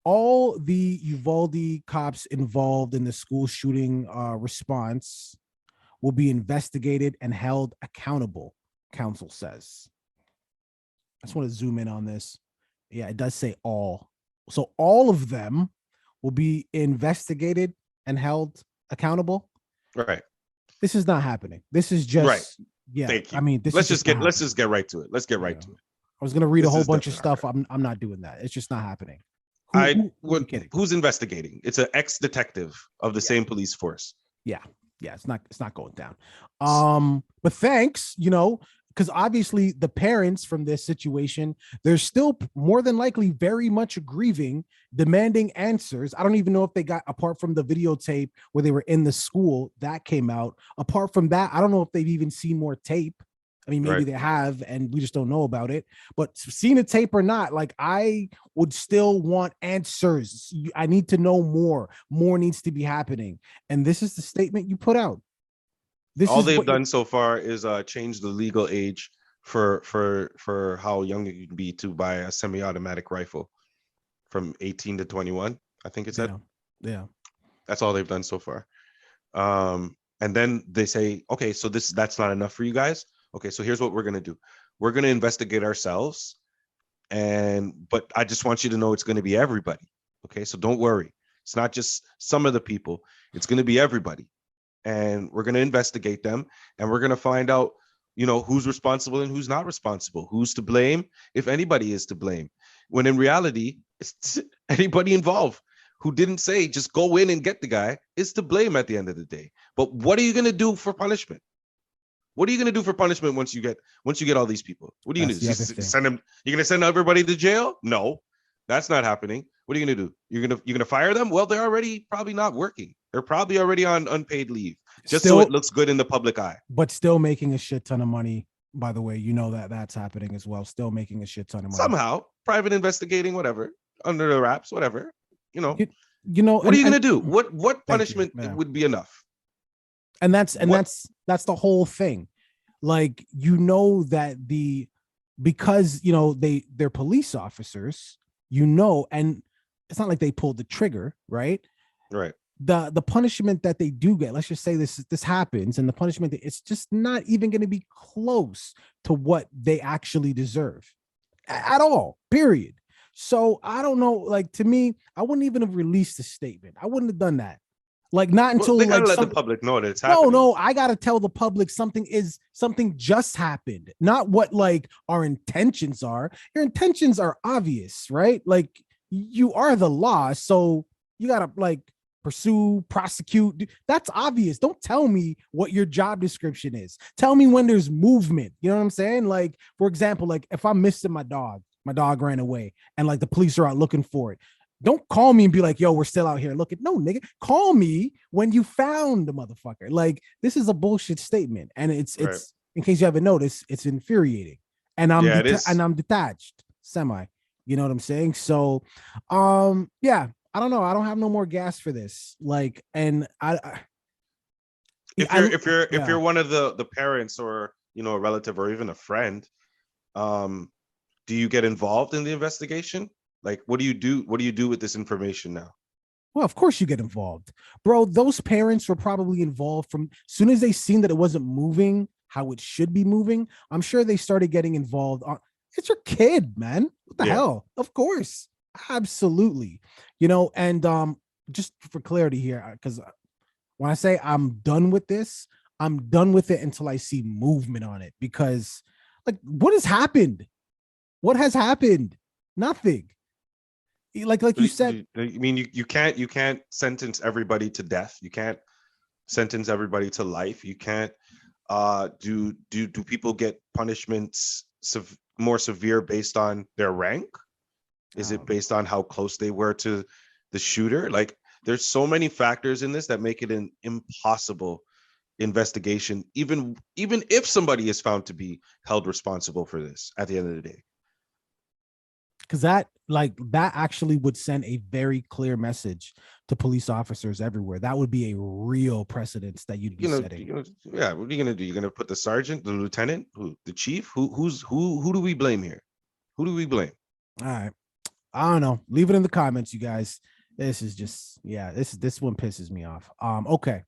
all the Uvalde cops involved in the school shooting response will be investigated and held accountable, counsel says. I just want to zoom in on this. Yeah, it does say all. So all of them will be investigated and held accountable. Right. This is not happening. This is just right. Yeah. Thank you. I mean, let's just get right to it. Let's get right to it. I was gonna read a whole bunch of stuff. I'm not doing that. It's just not happening. Who's investigating? It's an ex-detective of the same police force. Yeah, it's not going down. But thanks, because obviously the parents from this situation, they're still more than likely very much grieving, demanding answers. I don't even know if they got, apart from the videotape where they were in the school that came out. Apart from that, I don't know if they've even seen more tape. I mean, maybe they have, and we just don't know about it. But seeing a tape or not, like, I would still want answers. I need to know more. More needs to be happening. And this is the statement you put out. All they've done so far is change the legal age for how young you can be to buy a semi-automatic rifle from 18 to 21. I think it's that. Yeah. That's all they've done so far. And then they say, okay, so that's not enough for you guys. Okay, so here's what we're going to do. We're going to investigate ourselves. But I just want you to know it's going to be everybody. Okay, so don't worry. It's not just some of the people. It's going to be everybody. And we're going to investigate them. And we're going to find out, who's responsible and who's not responsible. Who's to blame, if anybody is to blame. When in reality, it's anybody involved who didn't say, just go in and get the guy, is to blame at the end of the day. But what are you going to do for punishment? What are you going to do for punishment once you get all these people? What are you going to do? Send them? You're going to send everybody to jail? No, that's not happening. What are you going to do? You're going to fire them? Well, they're already probably not working. They're probably already on unpaid leave, just so it looks good in the public eye. But still making a shit ton of money. By the way, that's happening as well. Still making a shit ton of money. Somehow, private investigating, whatever, under the wraps, whatever. What are you going to do? What punishment would be enough? And that's the whole thing. Like, that because they're police officers, and it's not like they pulled the trigger, right? Right. The punishment that they do get, let's just say this happens, and the punishment, it's just not even going to be close to what they actually deserve at all, period. So I don't know, like, to me, I wouldn't even have released a statement. I wouldn't have done that. Like, not until they gotta let the public know that it's happening. No, I gotta tell the public something just happened, not what like our intentions are. Your intentions are obvious, right? Like, you are the law, so you gotta like pursue, prosecute. That's obvious. Don't tell me what your job description is. Tell me when there's movement. You know what I'm saying? Like, for example, like if I'm missing my dog ran away, and like the police are out looking for it. Don't call me and be like, yo, we're still out here looking. No, nigga, call me when you found the motherfucker. Like, this is a bullshit statement. And it's in case you haven't noticed, it's infuriating. And I'm detached, semi. You know what I'm saying? So, yeah, I don't know. I don't have no more gas for this. Like, and if you're one of the parents or, a relative or even a friend, do you get involved in the investigation? Like, what do you do? What do you do with this information now? Well, of course you get involved, bro. Those parents were probably involved from as soon as they seen that it wasn't moving how it should be moving. I'm sure they started getting involved. It's your kid, man. What the hell? Of course. Absolutely. And just for clarity here, because when I say I'm done with this, I'm done with it until I see movement on it. Because, like, what has happened? What has happened? Nothing. Like you said, I mean, you can't sentence everybody to death. You can't sentence everybody to life. You can't do people get punishments more severe based on their rank? Is it based on how close they were to the shooter? Like, there's so many factors in this that make it an impossible investigation, even if somebody is found to be held responsible for this at the end of the day. Because that actually would send a very clear message to police officers everywhere. That would be a real precedence that you'd be setting. Yeah, what are you gonna do? You're gonna put the sergeant, the lieutenant, the chief? Who do we blame here? Who do we blame? All right. I don't know. Leave it in the comments, you guys. This is just, yeah, this one pisses me off. Okay.